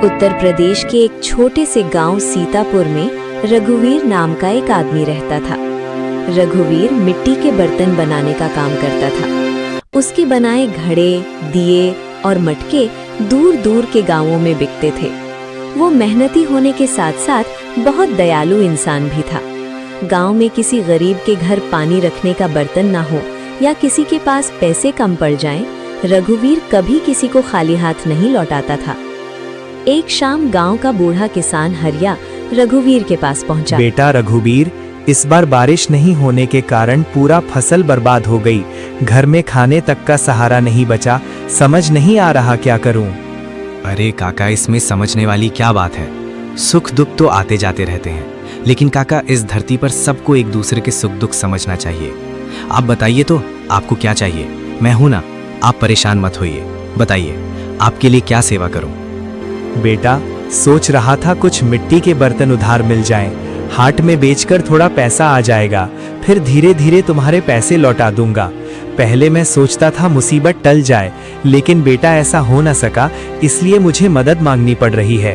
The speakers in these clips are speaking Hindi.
उत्तर प्रदेश के एक छोटे से गांव सीतापुर में रघुवीर नाम का एक आदमी रहता था। रघुवीर मिट्टी के बर्तन बनाने का काम करता था। उसके बनाए घड़े, दिए और मटके दूर दूर के गांवों में बिकते थे। वो मेहनती होने के साथ साथ बहुत दयालु इंसान भी था। गांव में किसी गरीब के घर पानी रखने का बर्तन ना हो या किसी के पास पैसे कम पड़ जाएं, रघुवीर कभी किसी को खाली हाथ नहीं लौटाता था। एक शाम गांव का बूढ़ा किसान हरिया रघुवीर के पास पहुंचा। बेटा रघुवीर, इस बार बारिश नहीं होने के कारण पूरा फसल बर्बाद हो गई। घर में खाने तक का सहारा नहीं बचा। समझ नहीं आ रहा क्या करूं। अरे काका, इसमें समझने वाली क्या बात है। सुख दुख तो आते जाते रहते हैं, लेकिन काका इस धरती पर सबको एक दूसरे के सुख दुख समझना चाहिए। आप बताइए तो आपको क्या चाहिए? मैं हूं ना, आप परेशान मत होइए। बताइए आपके लिए क्या सेवा करूं? बेटा, सोच रहा था कुछ मिट्टी के बर्तन उधार मिल जाएं। हाट में बेचकर थोड़ा पैसा आ जाएगा, फिर धीरे धीरे तुम्हारे पैसे लौटा दूंगा। पहले मैं सोचता था मुसीबत टल जाए, लेकिन बेटा ऐसा हो न सका, इसलिए मुझे मदद मांगनी पड़ रही है।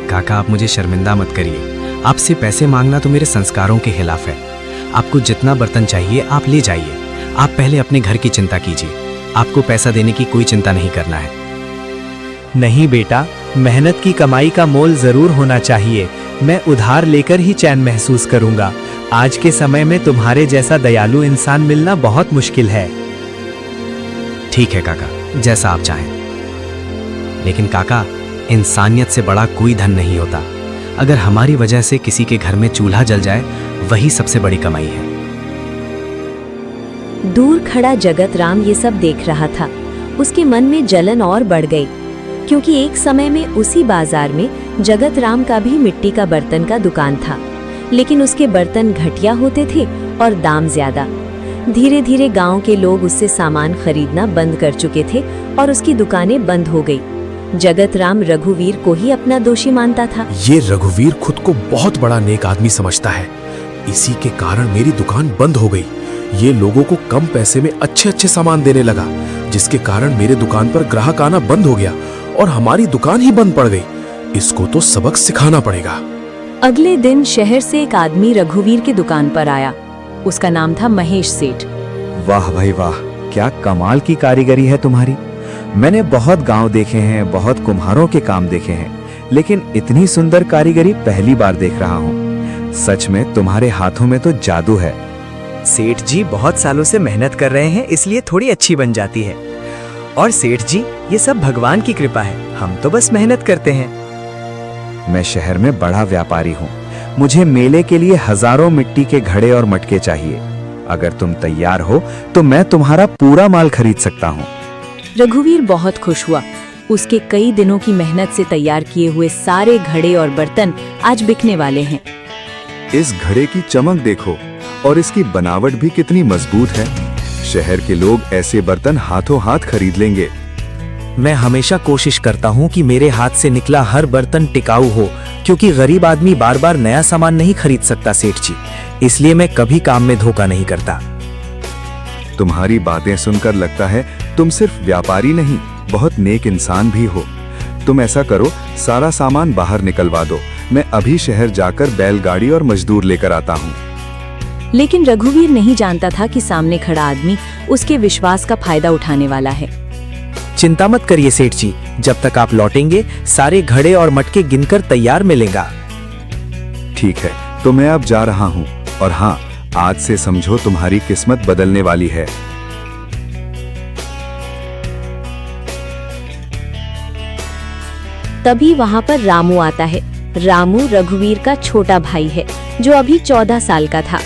काका, आप मुझे शर्मिंदा मत करिए। आपसे पैसे मांगना तो मेरे संस्कारों के खिलाफ है। आपको जितना बर्तन चाहिए आप ले जाइए। आप पहले अपने घर की चिंता कीजिए। आपको पैसा देने की कोई चिंता नहीं करना है। नहीं बेटा, मेहनत की कमाई का मोल जरूर होना चाहिए। मैं उधार लेकर ही चैन महसूस करूंगा। आज के समय में तुम्हारे जैसा दयालु इंसान मिलना बहुत मुश्किल है। ठीक है काका, जैसा आप चाहें। लेकिन काका, इंसानियत से बड़ा कोई धन नहीं होता। अगर हमारी वजह से किसी के घर में चूल्हा जल जाए, वही सबसे बड़ी कमाई है। दूर खड़ा जगत राम ये सब देख रहा था। उसके मन में जलन और बढ़ गई, क्योंकि एक समय में उसी बाजार में जगत राम का भी मिट्टी का बर्तन का दुकान था, लेकिन उसके बर्तन घटिया होते थे और दाम ज्यादा। धीरे धीरे गांव के लोग उससे सामान खरीदना बंद कर चुके थे और उसकी दुकानें बंद हो गई। जगत राम रघुवीर को ही अपना दोषी मानता था। ये रघुवीर खुद को बहुत बड़ा नेक आदमी समझता है। इसी के कारण मेरी दुकान बंद हो गई। ये लोगों को कम पैसे में अच्छे अच्छे सामान देने लगा, जिसके कारण मेरे दुकान पर ग्राहक आना बंद हो गया और हमारी दुकान ही बंद पड़ गई। इसको तो सबक सिखाना पड़ेगा। अगले दिन शहर से एक आदमी रघुवीर की दुकान पर आया। उसका नाम था महेश सेठ। वाह भाई वाह, क्या कमाल की कारीगरी है तुम्हारी। मैंने बहुत गांव देखे हैं, बहुत कुम्हारों के काम देखे हैं, लेकिन इतनी सुंदर कारीगरी पहली बार देख रहा हूँ। सच में तुम्हारे हाथों में तो जादू है। सेठ जी बहुत सालों से मेहनत कर रहे हैं, इसलिए थोड़ी अच्छी बन जाती है। और सेठ जी, ये सब भगवान की कृपा है, हम तो बस मेहनत करते हैं। मैं शहर में बड़ा व्यापारी हूँ। मुझे मेले के लिए हजारों मिट्टी के घड़े और मटके चाहिए। अगर तुम तैयार हो तो मैं तुम्हारा पूरा माल खरीद सकता हूँ। रघुवीर बहुत खुश हुआ। उसके कई दिनों की मेहनत से तैयार किए हुए सारे घड़े और बर्तन आज बिकने वाले हैं। इस घड़े की चमक देखो और इसकी बनावट भी कितनी मजबूत है। शहर के लोग ऐसे बर्तन हाथों हाथ खरीद लेंगे। मैं हमेशा कोशिश करता हूँ कि मेरे हाथ से निकला हर बर्तन टिकाऊ हो, क्योंकि गरीब आदमी बार बार नया सामान नहीं खरीद सकता सेठ जी। इसलिए मैं कभी काम में धोखा नहीं करता। तुम्हारी बातें सुनकर लगता है तुम सिर्फ व्यापारी नहीं, बहुत नेक इंसान भी हो। तुम ऐसा करो, सारा सामान बाहर निकलवा दो। मैं अभी शहर जाकर बैलगाड़ी और मजदूर लेकर आता हूँ। लेकिन रघुवीर नहीं जानता था कि सामने खड़ा आदमी उसके विश्वास का फायदा उठाने वाला है। चिंता मत करिए सेठ जी, जब तक आप लौटेंगे सारे घड़े और मटके गिनकर तैयार मिलेगा। ठीक है, तो मैं अब जा रहा हूँ। और हाँ, आज से समझो तुम्हारी किस्मत बदलने वाली है। तभी वहाँ पर रामू आता है। रामू रघुवीर का छोटा भाई है, जो अभी 14 साल का था।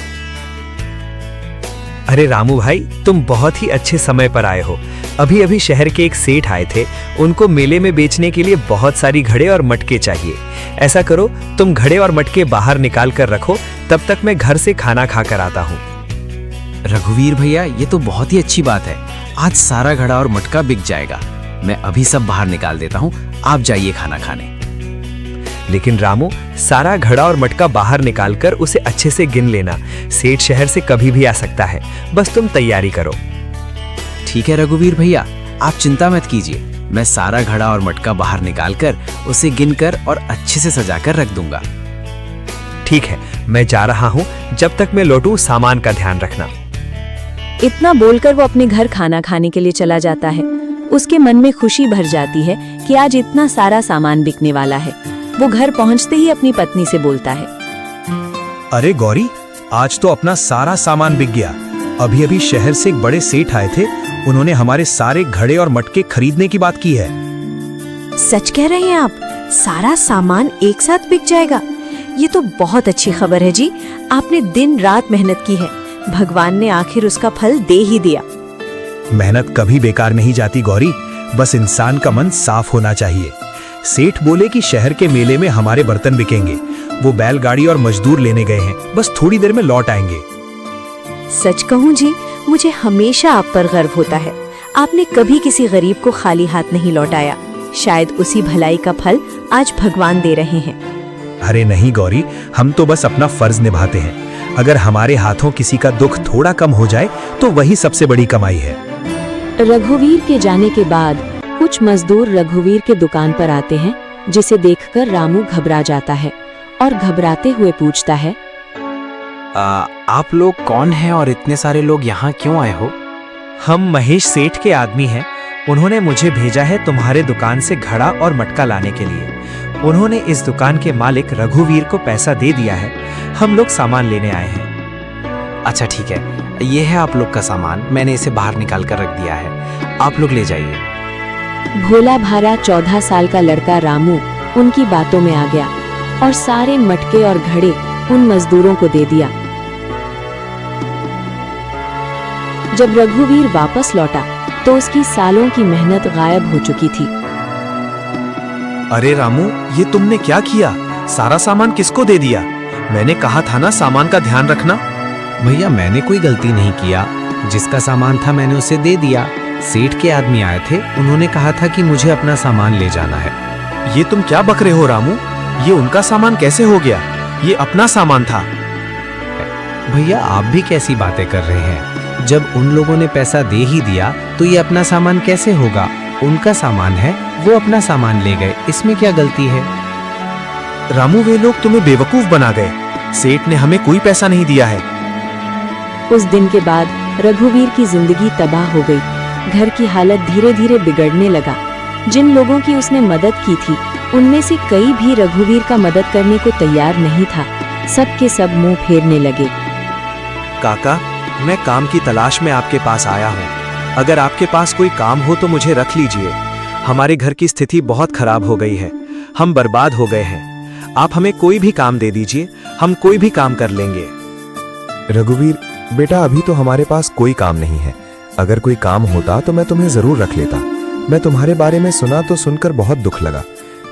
अरे रामू भाई, तुम बहुत ही अच्छे समय पर आए हो। अभी अभी शहर के एक सेठ आए थे, उनको मेले में बेचने के लिए बहुत सारी घड़े और मटके चाहिए। ऐसा करो, तुम घड़े और मटके बाहर निकाल कर रखो, तब तक मैं घर से खाना खा कर आता हूँ। रघुवीर भैया, ये तो बहुत ही अच्छी बात है। आज सारा घड़ा और मटका बिक जाएगा। मैं अभी सब बाहर निकाल देता हूँ, आप जाइए खाना खाने। लेकिन रामू, सारा घड़ा और मटका बाहर निकालकर उसे अच्छे से गिन लेना। सेठ शहर से कभी भी आ सकता है, बस तुम तैयारी करो। ठीक है रघुवीर भैया, आप चिंता मत कीजिए। मैं सारा घड़ा और मटका बाहर निकालकर उसे गिनकर और अच्छे से सजाकर रख दूंगा। ठीक है, मैं जा रहा हूँ। जब तक मैं लौटूं सामान का ध्यान रखना। इतना बोलकर वो अपने घर खाना खाने के लिए चला जाता है। उसके मन में खुशी भर जाती है कि आज इतना सारा सामान बिकने वाला है। वो घर पहुंचते ही अपनी पत्नी से बोलता है, अरे गौरी, आज तो अपना सारा सामान बिक गया। अभी अभी शहर से एक बड़े सेठ आए थे। उन्होंने हमारे सारे घड़े और मटके खरीदने की बात की है। सच कह रहे हैं आप? सारा सामान एक साथ बिक जाएगा? ये तो बहुत अच्छी खबर है जी। आपने दिन रात मेहनत की है, भगवान ने आखिर उसका फल दे ही दिया। मेहनत कभी बेकार नहीं जाती गौरी, बस इंसान का मन साफ होना चाहिए। सेठ बोले कि शहर के मेले में हमारे बर्तन बिकेंगे। वो बैलगाड़ी और मजदूर लेने गए हैं, बस थोड़ी देर में लौट आएंगे। सच कहूँ जी, मुझे हमेशा आप पर गर्व होता है। आपने कभी किसी गरीब को खाली हाथ नहीं लौटाया। शायद उसी भलाई का फल आज भगवान दे रहे हैं। अरे नहीं गौरी, हम तो बस अपना फर्ज निभाते हैं। अगर हमारे हाथों किसी का दुख थोड़ा कम हो जाए तो वही सबसे बड़ी कमाई है। रघुवीर के जाने के बाद कुछ मजदूर रघुवीर के दुकान पर आते हैं, जिसे देखकर रामू घबरा जाता है और घबराते हुए पूछता है, आप लोग कौन हैं और इतने सारे लोग यहाँ क्यों आए हो? हम महेश सेठ के आदमी हैं। उन्होंने मुझे भेजा है तुम्हारे दुकान से घड़ा और मटका लाने के लिए। उन्होंने इस दुकान के मालिक रघुवीर को पैसा दे दिया है। हम लोग सामान लेने आए हैं। अच्छा ठीक है, ये है आप लोग का सामान। मैंने इसे बाहर निकाल कर रख दिया है, आप लोग ले जाइए। भोला भाला 14 साल का लड़का रामू उनकी बातों में आ गया और सारे मटके और घड़े उन मजदूरों को दे दिया। जब रघुवीर वापस लौटा तो उसकी सालों की मेहनत गायब हो चुकी थी। अरे रामू, ये तुमने क्या किया? सारा सामान किसको दे दिया? मैंने कहा था ना सामान का ध्यान रखना। भैया, मैंने कोई गलती नहीं किया। जिसका सामान था मैंने उसे दे दिया। सेठ के आदमी आए थे, उन्होंने कहा था कि मुझे अपना सामान ले जाना है। ये तुम क्या बक रहे हो रामू? ये उनका सामान कैसे हो गया? ये अपना सामान था। भैया, आप भी कैसी बातें कर रहे हैं? जब उन लोगों ने पैसा दे ही दिया तो ये अपना सामान कैसे होगा? उनका सामान है, वो अपना सामान ले गए, इसमें क्या गलती है? रामू, वे लोग तुम्हें बेवकूफ बना गए। सेठ ने हमें कोई पैसा नहीं दिया है। उस दिन के बाद रघुवीर की जिंदगी तबाह हो गई। घर की हालत धीरे धीरे बिगड़ने लगा। जिन लोगों की उसने मदद की थी, उनमें से कई भी रघुवीर का मदद करने को तैयार नहीं था। सब के सब मुंह फेरने लगे। काका, मैं काम की तलाश में आपके पास आया हूँ। अगर आपके पास कोई काम हो तो मुझे रख लीजिए। हमारे घर की स्थिति बहुत खराब हो गई है, हम बर्बाद हो गए हैं। आप हमें कोई भी काम दे दीजिए, हम कोई भी काम कर लेंगे। रघुवीर बेटा, अभी तो हमारे पास कोई काम नहीं है। अगर कोई काम होता तो मैं तुम्हें जरूर रख लेता। मैं तुम्हारे बारे में सुना तो सुनकर बहुत दुख लगा।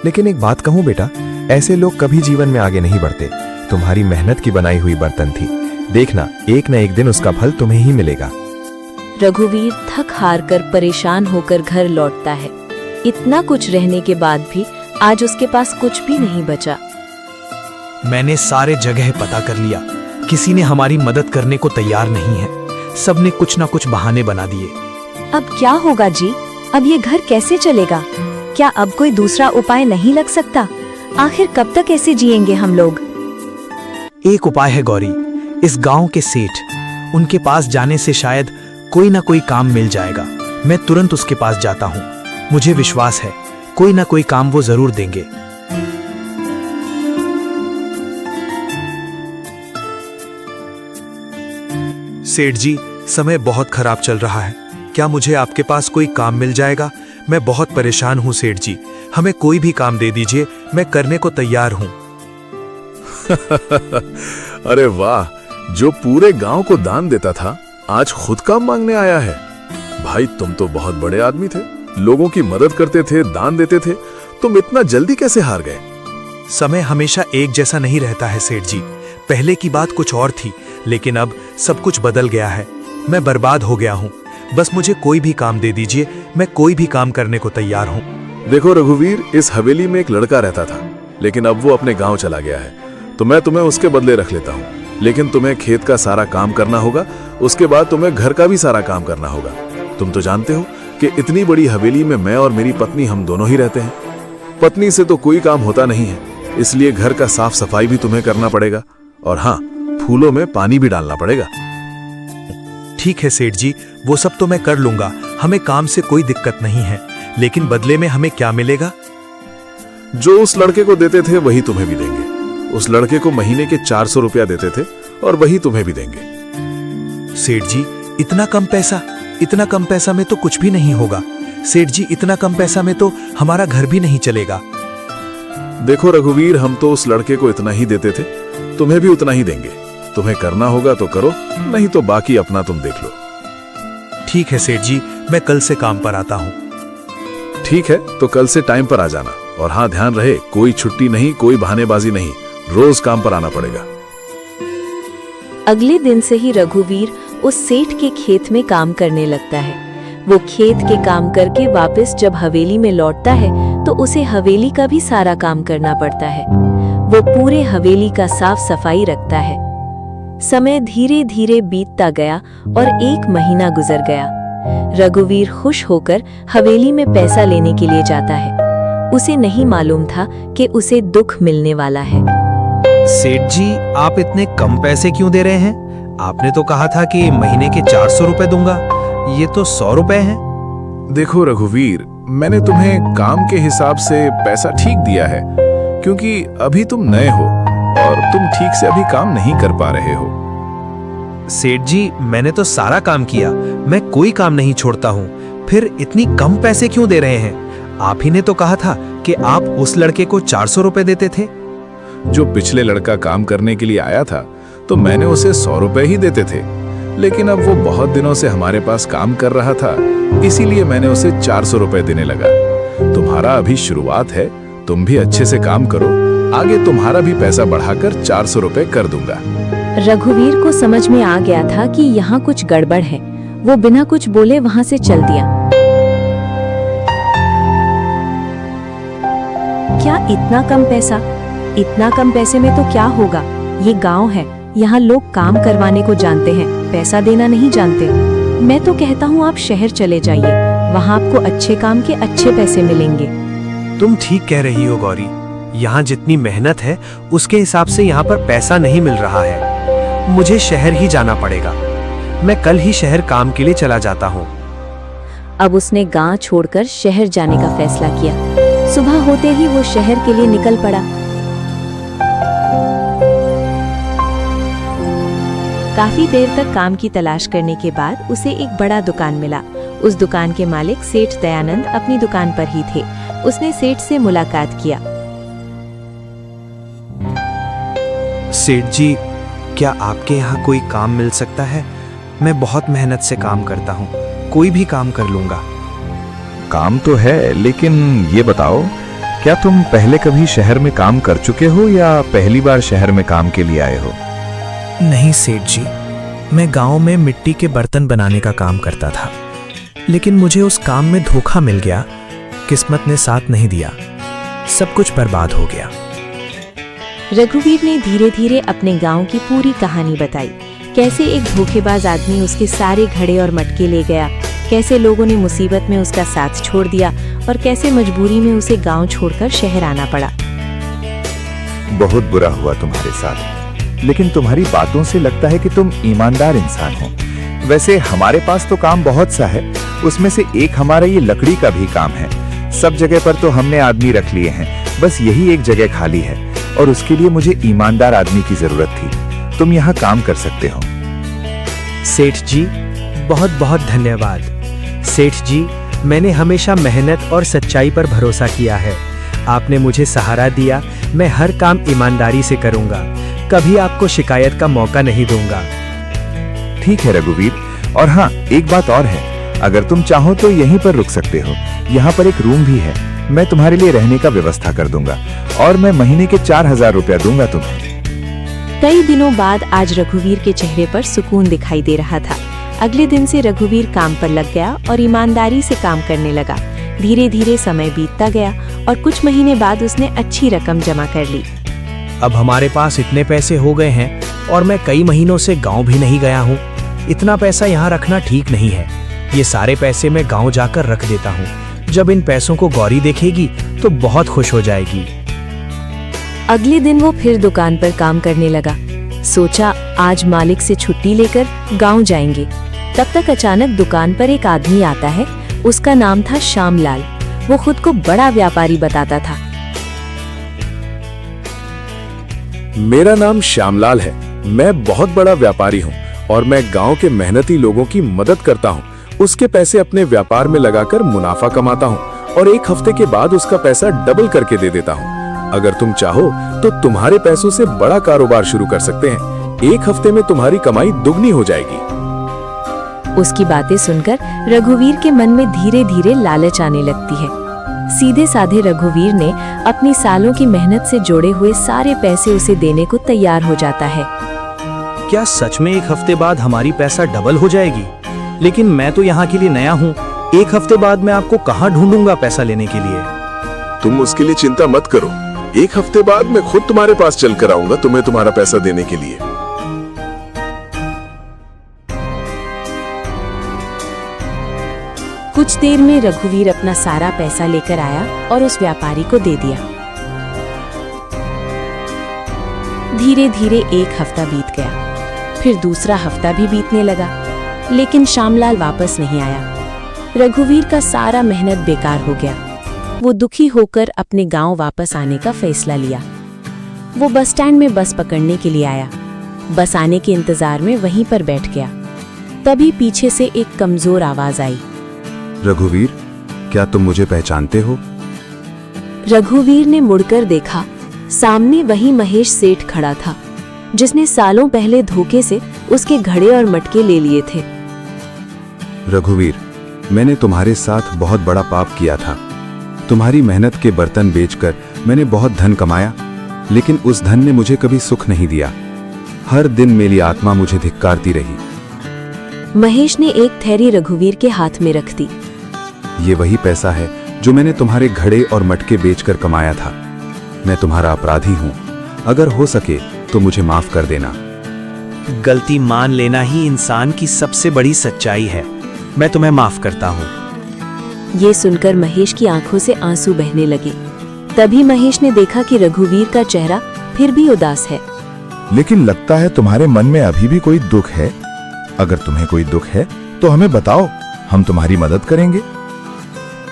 लेकिन एक बात कहूँ बेटा, ऐसे लोग कभी जीवन में आगे नहीं बढ़ते। तुम्हारी मेहनत की बनाई हुई बर्तन थी, देखना एक न एक दिन उसका फल तुम्हें ही मिलेगा। रघुवीर थक हार कर परेशान होकर घर लौटता है। इतना कुछ रहने के बाद भी आज उसके पास कुछ भी नहीं बचा। मैंने सारे जगह पता कर लिया, किसी ने हमारी मदद करने को तैयार नहीं है। सबने कुछ ना कुछ बहाने बना दिए। अब क्या होगा जी? अब ये घर कैसे चलेगा? क्या अब कोई दूसरा उपाय नहीं लग सकता? आखिर कब तक ऐसे जिएंगे हम लोग? एक उपाय है गौरी, इस गांव के सेठ, उनके पास जाने से शायद कोई ना कोई काम मिल जाएगा। मैं तुरंत उसके पास जाता हूँ। मुझे विश्वास है कोई ना कोई काम वो जरूर देंगे। सेठ जी, समय बहुत खराब चल रहा है। क्या मुझे आपके पास कोई काम मिल जाएगा? मैं बहुत परेशान हूँ सेठ जी, हमें कोई भी काम दे दीजिए, मैं करने को तैयार हूँ। अरे वाह, जो पूरे गांव को दान देता था आज खुद काम मांगने आया है। भाई, तुम तो बहुत बड़े आदमी थे, लोगों की मदद करते थे, दान देते थे। तुम इतना जल्दी कैसे हार गए? समय हमेशा एक जैसा नहीं रहता है सेठ जी। पहले की बात कुछ और थी, लेकिन अब सब कुछ बदल गया है। मैं बर्बाद हो गया हूँ। बस मुझे कोई भी काम दे दीजिए, मैं कोई भी काम करने को तैयार हूँ। देखो रघुवीर, इस हवेली में एक लड़का रहता था, लेकिन अब वो अपने गांव चला गया है, तो मैं तुम्हें उसके बदले रख लेता हूँ। लेकिन तुम्हें खेत का सारा काम करना होगा, उसके बाद तुम्हें घर का भी सारा काम करना होगा। तुम तो जानते हो कि इतनी बड़ी हवेली में मैं और मेरी पत्नी हम दोनों ही रहते हैं। पत्नी से तो कोई काम होता नहीं है, इसलिए घर का साफ सफाई भी तुम्हें करना पड़ेगा, और हाँ, फूलों में पानी भी डालना पड़ेगा। ठीक है सेठ जी, वो सब तो मैं कर लूंगा, हमें काम से कोई दिक्कत नहीं है। लेकिन बदले में हमें क्या मिलेगा? जो उस लड़के को देते थे वही तुम्हें भी देंगे। उस लड़के को महीने के 400 रुपया देते थे और वही तुम्हें भी देंगे। सेठ जी, इतना कम पैसा? इतना कम पैसा में तो कुछ भी नहीं होगा। सेठ जी, इतना कम पैसा में तो हमारा घर भी नहीं चलेगा। देखो रघुवीर, हम तो उस लड़के को इतना ही देते थे, तुम्हें भी उतना ही देंगे। तुम्हें करना होगा तो करो, नहीं तो बाकी अपना तुम देख लो। ठीक है सेठ जी, मैं कल से काम पर आता हूँ। ठीक है, तो कल से टाइम पर आ जाना, और हाँ, ध्यान रहे, कोई छुट्टी नहीं, कोई बहानेबाजी नहीं, रोज काम पर आना पड़ेगा। अगले दिन से ही रघुवीर उस सेठ के खेत में काम करने लगता है। वो खेत के काम करके वापस जब हवेली में लौटता है तो उसे हवेली का भी सारा काम करना पड़ता है। वो पूरे हवेली का साफ सफाई रखता है। समय धीरे धीरे बीतता गया और 1 महीना गुजर गया। रघुवीर खुश होकर हवेली में पैसा लेने के लिए जाता है। उसे नहीं मालूम था कि उसे दुख मिलने वाला है। सेठ जी, आप इतने कम पैसे क्यों दे रहे हैं? आपने तो कहा था कि महीने के 400 रुपए दूंगा, ये तो 100 रुपए हैं। देखो रघुवीर, मैंने तुम्हें काम के हिसाब से पैसा ठीक दिया है, क्योंकि अभी तुम नए हो और तुम ठीक से अभी काम नहीं कर पा रहे हो। सेठ जी, मैंने तो सारा काम किया, मैं कोई काम नहीं छोड़ता हूँ, फिर इतनी कम पैसे क्यों दे रहे हैं? आप ही ने तो कहा था कि आप उस लड़के को 400 रुपए देते थे। जो पिछले लड़का काम करने के लिए आया था तो मैंने उसे 100 रुपए ही देते थे, लेकिन अब वो बहुत दिनों से हमारे पास काम कर रहा था, इसीलिए मैंने उसे 400 रुपए देने लगा। तुम्हारा अभी शुरुआत है, तुम भी अच्छे से काम करो, आगे तुम्हारा भी पैसा बढ़ाकर 400 रुपए कर दूंगा। रघुवीर को समझ में आ गया था कि यहाँ कुछ गड़बड़ है। वो बिना कुछ बोले वहाँ से चल दिया। क्या इतना कम पैसा? इतना कम पैसे में तो क्या होगा? ये गांव है, यहाँ लोग काम करवाने को जानते हैं, पैसा देना नहीं जानते। मैं तो कहता हूँ आप शहर चले जाइए, वहाँ आपको अच्छे काम के अच्छे पैसे मिलेंगे। तुम ठीक कह रही हो गौरी, यहाँ जितनी मेहनत है उसके हिसाब से यहाँ पर पैसा नहीं मिल रहा है। मुझे शहर ही जाना पड़ेगा। मैं कल ही शहर काम के लिए चला जाता हूँ। अब उसने गांव छोड़कर शहर जाने का फैसला किया। सुबह होते ही वो शहर के लिए निकल पड़ा। काफी देर तक काम की तलाश करने के बाद उसे एक बड़ा दुकान मिला। उस दुकान के मालिक सेठ दयानंद अपनी दुकान पर ही थे। उसने सेठ से मुलाकात किया। सेठ जी, क्या आपके यहाँ कोई काम मिल सकता है? मैं बहुत मेहनत से काम करता हूँ, कोई भी काम कर लूंगा। काम तो है, लेकिन ये बताओ, क्या तुम पहले कभी शहर में काम कर चुके हो या पहली बार शहर में काम के लिए आए हो? नहीं सेठ जी, मैं गांव में मिट्टी के बर्तन बनाने का काम करता था, लेकिन मुझे उस काम में धोखा मिल गया। किस्मत ने साथ नहीं दिया, सब कुछ बर्बाद हो गया। रघुवीर ने धीरे धीरे अपने गांव की पूरी कहानी बताई। कैसे एक धोखेबाज आदमी उसके सारे घड़े और मटके ले गया, कैसे लोगों ने मुसीबत में उसका साथ छोड़ दिया और कैसे मजबूरी में उसे गांव छोड़कर शहर आना पड़ा। बहुत बुरा हुआ तुम्हारे साथ, लेकिन तुम्हारी बातों से लगता है कि तुम ईमानदार इंसान हो। वैसे हमारे पास तो काम बहुत सा है, उसमें से एक हमारा ये लकड़ी का भी काम है। सब जगह पर तो हमने आदमी रख लिए हैं, बस यही एक जगह खाली है और उसके लिए मुझे ईमानदार आदमी की जरूरत थी। तुम यहाँ काम कर सकते हो। सेठ जी, बहुत बहुत धन्यवाद। सेठ जी, मैंने हमेशा मेहनत और सच्चाई पर भरोसा किया है। आपने मुझे सहारा दिया, मैं हर काम ईमानदारी से करूंगा, कभी आपको शिकायत का मौका नहीं दूंगा। ठीक है रघुवीर, और हाँ, एक बात और है, अगर तुम चाहो तो यहीं पर रुक सकते हो। यहाँ पर एक रूम भी है, मैं तुम्हारे लिए रहने का व्यवस्था कर दूंगा और मैं महीने के 4000 रुपया दूंगा तुम्हें। कई दिनों बाद आज रघुवीर के चेहरे पर सुकून दिखाई दे रहा था। अगले दिन से रघुवीर काम पर लग गया और ईमानदारी से काम करने लगा। धीरे धीरे समय बीतता गया और कुछ महीने बाद उसने अच्छी रकम जमा कर ली। अब हमारे पास इतने पैसे हो गए हैं और मैं कई महीनों से गांव भी नहीं गया हूँ। इतना पैसा यहाँ रखना ठीक नहीं है। ये सारे पैसे मैं गांव जाकर रख देता हूँ। जब इन पैसों को गौरी देखेगी तो बहुत खुश हो जाएगी। अगले दिन वो फिर दुकान पर काम करने लगा। सोचा आज मालिक से छुट्टी लेकर गांव जाएंगे। तब तक अचानक दुकान पर एक आदमी आता है। उसका नाम था श्यामलाल। वो खुद को बड़ा व्यापारी बताता था। मेरा नाम श्यामलाल है। मैं बहुत बड़ा व्यापारी हूँ और मैं गांव के मेहनती लोगों की मदद करता हूँ। उसके पैसे अपने व्यापार में लगाकर मुनाफा कमाता हूँ और 1 हफ्ते के बाद उसका पैसा डबल करके दे देता हूँ। अगर तुम चाहो तो तुम्हारे पैसों से बड़ा कारोबार शुरू कर सकते हैं। 1 हफ्ते में तुम्हारी कमाई दुगनी हो जाएगी। उसकी बातें सुनकर रघुवीर के मन में धीरे धीरे लालच आने लगती है। सीधे साधे रघुवीर ने अपनी सालों की मेहनत से जोड़े हुए सारे पैसे उसे देने को तैयार हो जाता है। क्या सच में 1 हफ्ते बाद हमारी पैसा डबल हो जाएगी? लेकिन मैं तो यहाँ के लिए नया हूँ। 1 हफ्ते बाद मैं आपको कहाँ ढूंढूंगा पैसा लेने के लिए? तुम उसके लिए चिंता मत करो। 1 हफ्ते बाद मैं खुद तुम्हारे पास चल कर आऊंगा तुम्हें तुम्हारा पैसा देने के लिए। कुछ देर में रघुवीर अपना सारा पैसा लेकर आया और उस व्यापारी को दे दिया। धीरे धीरे 1 हफ्ता बीत गया। फिर दूसरा हफ्ता भी बीतने लगा, लेकिन श्यामलाल वापस नहीं आया। रघुवीर का सारा मेहनत बेकार हो गया। वो दुखी होकर अपने गांव वापस आने का फैसला लिया। वो बस स्टैंड में बस पकड़ने के लिए आया। बस आने के इंतजार में वहीं पर बैठ गया। तभी पीछे से एक कमजोर आवाज आई। रघुवीर, क्या तुम मुझे पहचानते हो? रघुवीर ने मुड़कर देखा। सामने वही महेश सेठ खड़ा था, जिसने सालों पहले धोखे से उसके घड़े और मटके ले लिए थे। रघुवीर, मैंने तुम्हारे साथ बहुत बड़ा पाप किया था। तुम्हारी मेहनत के बर्तन बेचकर मैंने बहुत धन कमाया, लेकिन उस धन ने मुझे कभी सुख नहीं दिया। हर दिन मेरी आत्मा मुझे धिक्कारती रही। महेश ने एक थैली रघुवीर के हाथ में रख दी। ये वही पैसा है जो मैंने तुम्हारे घड़े और मटके बेचकर कमाया था। मैं तुम्हारा अपराधी हूँ। अगर हो सके तो मुझे माफ कर देना। गलती मान लेना ही इंसान की सबसे बड़ी सच्चाई है। मैं तुम्हें माफ करता हूँ। ये सुनकर महेश की आंखों से आंसू बहने लगे। तभी महेश ने देखा कि रघुवीर का चेहरा फिर भी उदास है। लेकिन लगता है तुम्हारे मन में अभी भी कोई दुख है। अगर तुम्हें कोई दुख है तो हमें बताओ, हम तुम्हारी मदद करेंगे।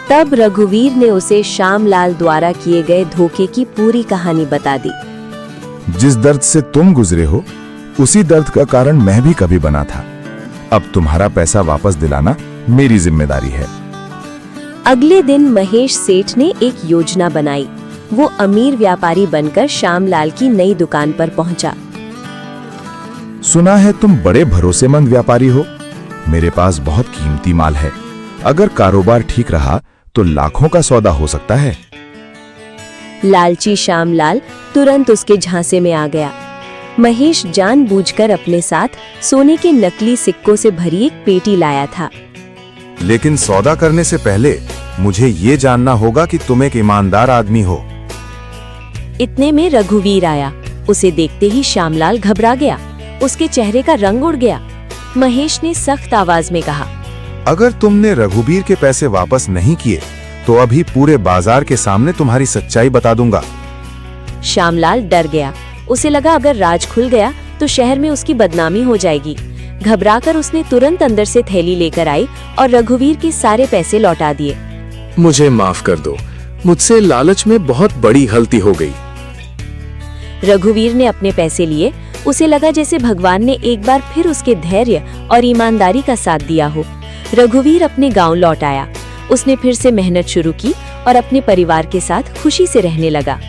तब रघुवीर ने उसे श्यामलाल द्वारा किए गए धोखे की पूरी कहानी बता दी। जिस दर्द से तुम गुजरे हो, उसी दर्द का कारण मैं भी कभी बना था। अब तुम्हारा पैसा वापस दिलाना मेरी जिम्मेदारी है। अगले दिन महेश सेठ ने एक योजना बनाई। वो अमीर व्यापारी बनकर श्यामलाल की नई दुकान पर पहुंचा। सुना है तुम बड़े भरोसेमंद व्यापारी हो। मेरे पास बहुत कीमती माल है। अगर कारोबार ठीक रहा तो लाखों का सौदा हो सकता है। लालची श्यामलाल तुरंत उसके झांसे में आ गया। महेश जानबूझकर अपने साथ सोने के नकली सिक्कों से भरी एक पेटी लाया था। लेकिन सौदा करने से पहले मुझे ये जानना होगा कि तुम एक ईमानदार आदमी हो। इतने में रघुवीर आया। उसे देखते ही श्यामलाल घबरा गया। उसके चेहरे का रंग उड़ गया। महेश ने सख्त आवाज में कहा, अगर तुमने रघुवीर के पैसे वापस नहीं किए तो अभी पूरे बाजार के सामने तुम्हारी सच्चाई बता दूंगा। श्यामलाल डर गया। उसे लगा अगर राज खुल गया तो शहर में उसकी बदनामी हो जाएगी। घबराकर उसने तुरंत अंदर से थैली लेकर आई और रघुवीर के सारे पैसे लौटा दिए। मुझे माफ कर दो। मुझसे लालच में बहुत बड़ी गलती हो गई। रघुवीर ने अपने पैसे लिए। उसे लगा जैसे भगवान ने एक बार फिर उसके धैर्य और ईमानदारी का साथ दिया हो। रघुवीर अपने गांव लौट आया। उसने फिर से मेहनत शुरू की और अपने परिवार के साथ खुशी से रहने लगा।